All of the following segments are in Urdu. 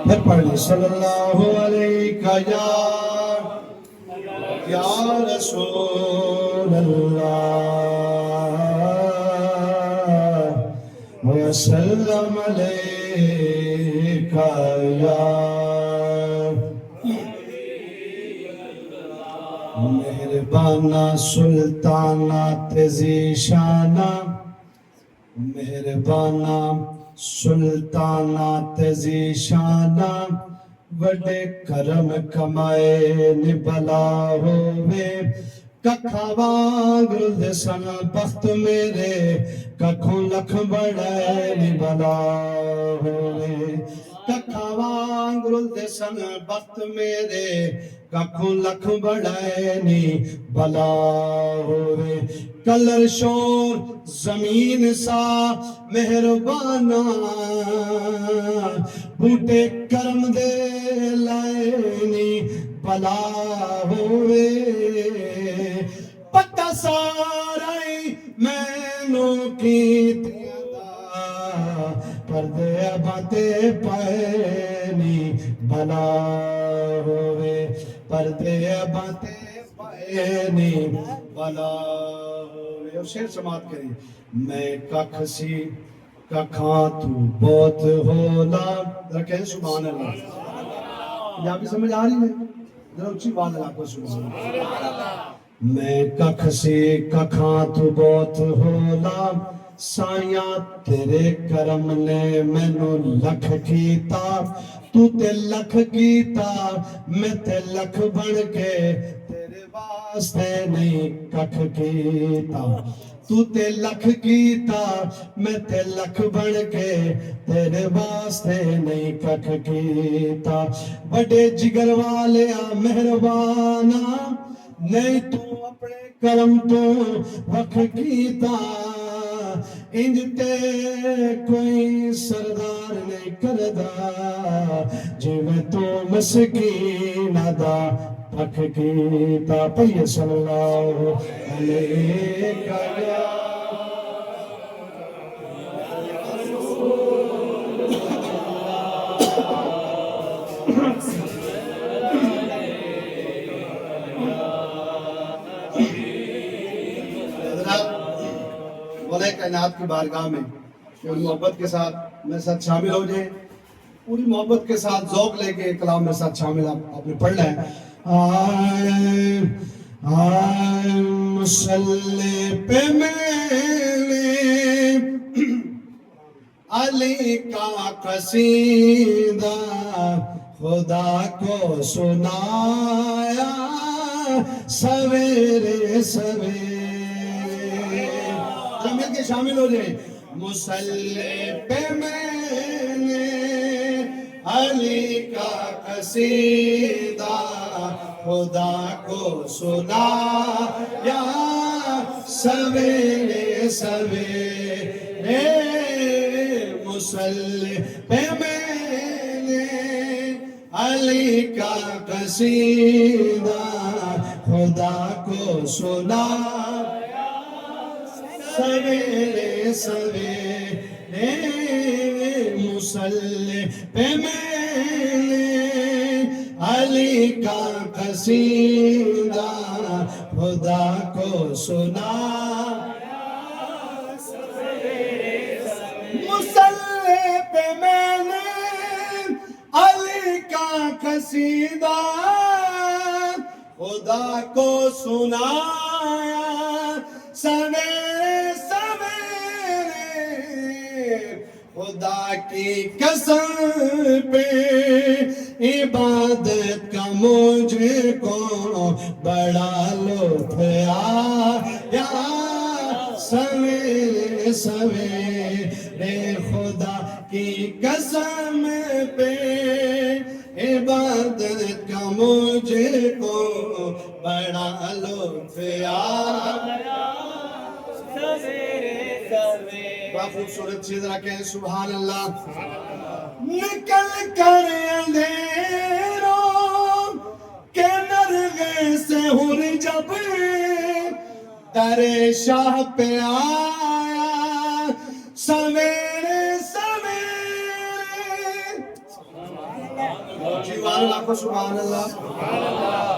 پھر پڑھ لی صلی اللہ علیہ یا رسول اللہ وسلم علیکہ یا مہربانہ سلطانہ تزیشانہ مہربانہ سلطانہ تزیشانہ وڈے کرم کمائے نبلا ہوئے ککھا وانگرد سن بخت میرے ککھوں لکھ بڑے نبلا ہوئے ککھا وانگرد سن بخت میرے ککھوں لکھ بڑے نی بلا ہوئے کلر شور زمین سا مہربانہ بوٹے کرم دے لائنی بلا ہوئے پتہ سارائی مینوں کی تیادہ پردے باتے پائنی بلا ہوئے پردے باتے پائنی بلا ہوئے اور شیر سماعت کریں میں ککھ سی ککھاں تو بہت ہولا رکھیں سبحان اللہ یہ آپ کی سمجھ آ رہی ہے ذرا اچھی بات ہے آپ کو سبحان اللہ میں ککھ سی ککھاں تو بہت ہولا سائیاں تیرے کرم نے مینوں لکھ کیتا تو تے لکھ کیتا میں تے لکھ بن کے تیرے واسطے نہیں ککھ کیتا تو تے لکھ کیتا میں تے لکھ بن کے تیرے واسطے نہیں ککھ کیتا بڑے جگر والے مہربانہ نہیں تو اپنے کرم تو وکھ کیتا انج تے کوئی سردار نہیں کردا جی میں تو مسکین دا پکھ کیتا پڑھئے صلی اللہ علیہ مولا کائنات کی بارگاہ میں پوری محبت کے ساتھ میرے ساتھ شامل ہو جائیں پوری محبت کے ساتھ ذوق لے کے کلام میرے ساتھ شامل آپ نے پڑھ لیں آئے مسلح پہ میرے علی کا قصیدہ خدا کو سنایا سویرے سویرے مل کے شامل ہو جائے مسلح پہ میں نے علی کا قصیدہ خدا کو سنایا سویرے سویرے مسلح پہ میں نے علی کا قصیدہ خدا کو سنایا سویرے سویرے مسلح پہ میں نے علی کا قصیدہ خدا کو سنایا سویرے مسلح پہ میں نے علی کا قصیدہ خدا کو سنایا سویرے خدا کی قسم پہ عبادت کا مجھے کو بڑا لطف آیا سویرے سویرے خدا کی قسم پہ عبادت کا مجھے کو بڑا لطف آیا سویرے سویرے بہت خوبصورت چیز رکھیں سبحان اللہ نکل کر اندھیروں کے نرغے سے ہر جب در شاہ پہ آیا سویرے سویرے اللہ کو سبحان اللہ.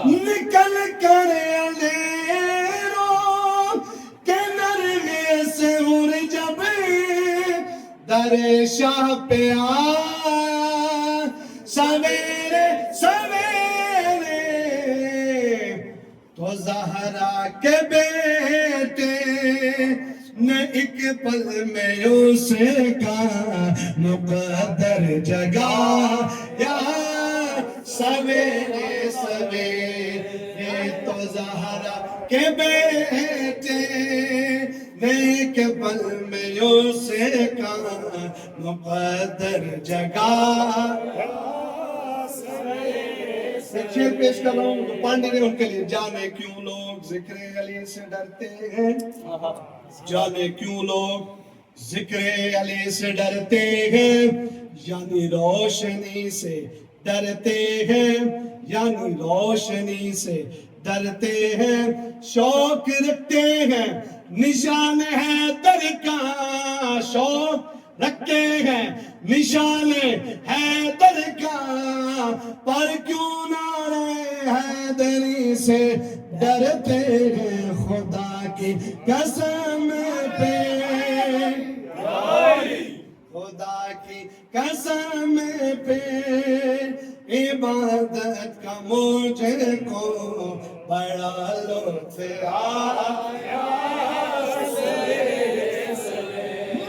نکل کر اندھیروں کے نرغے سے اور جب در شاہ پہ آیا سویرے سویرے تو زہرا کے بیٹے نے ایک پل میں اسے کا مقدر جگایا سویرے سویرے تو زہرا کے بیٹے نے ایک پل میں اسے کا مقدر جگایا. ایک شعر پیش کر رہا ہوں تو پڑھنے نے ان کے لیے. جانے کیوں لوگ ذکر علی سے ڈرتے ہیں, جانے کیوں لوگ ذکر علی سے ڈرتے ہیں, یعنی روشنی سے ڈرتے ہیں, یعنی روشنی سے ڈرتے ہیں, شوق رکھتے ہیں نشان ہے در کا, شوق رکھتے ہیں نشان ہے در کا, پر کیوں نعرے حیدری سے ڈرتے ہیں خدا کی قسم پہ, خدا کی قسم پہ عبادت کا مجھے کو بڑا لطف آیا.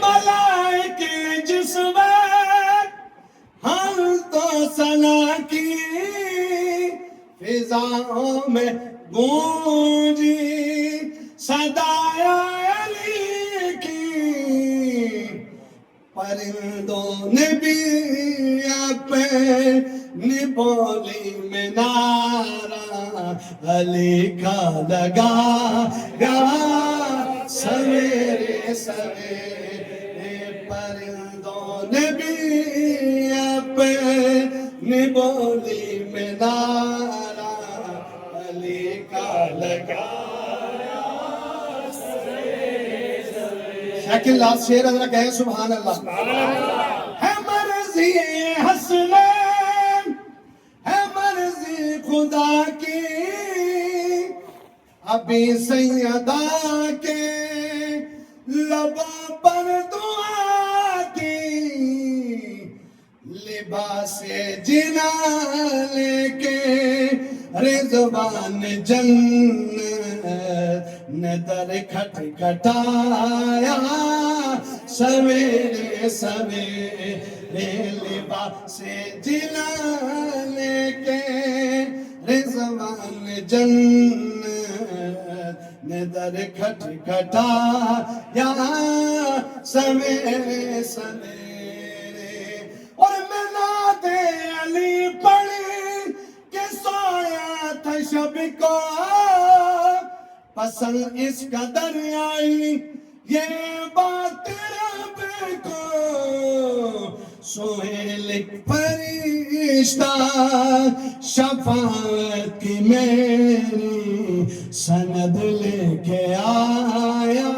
ملائکے جس وقت ہم تو ثنا کی فضاؤں میں گونجی صدائے علی کی, پرندوں نے بھی اپنی بولی میں نعرہ علی کا لگایا سویرے سویرے, پرندوں نے بھی اپنی بولی میں نعرہ علی کا لگایا سویرے سویرے. شاکر لاسٹ شعر ذرا کہیں سبحان اللہ. ہے مرضی حسنین ہے مرضی خدا کی, ابھی سیدہ کے لبوں پر دعا کی, لباس جنا لے کے رضوان جنت نے در کھٹکھٹایا سویرے سویرے, لباس جنا لے کے رضوان جنت نے در کھٹکھٹایا سویرے سویرے. اور میں نعت علی پڑھی کہ سویا تھا شب کو, پسند اس قدر آئی یہ بات رب کو, سہیل فرشتہ شفاعت کی میری سند لے کے آیا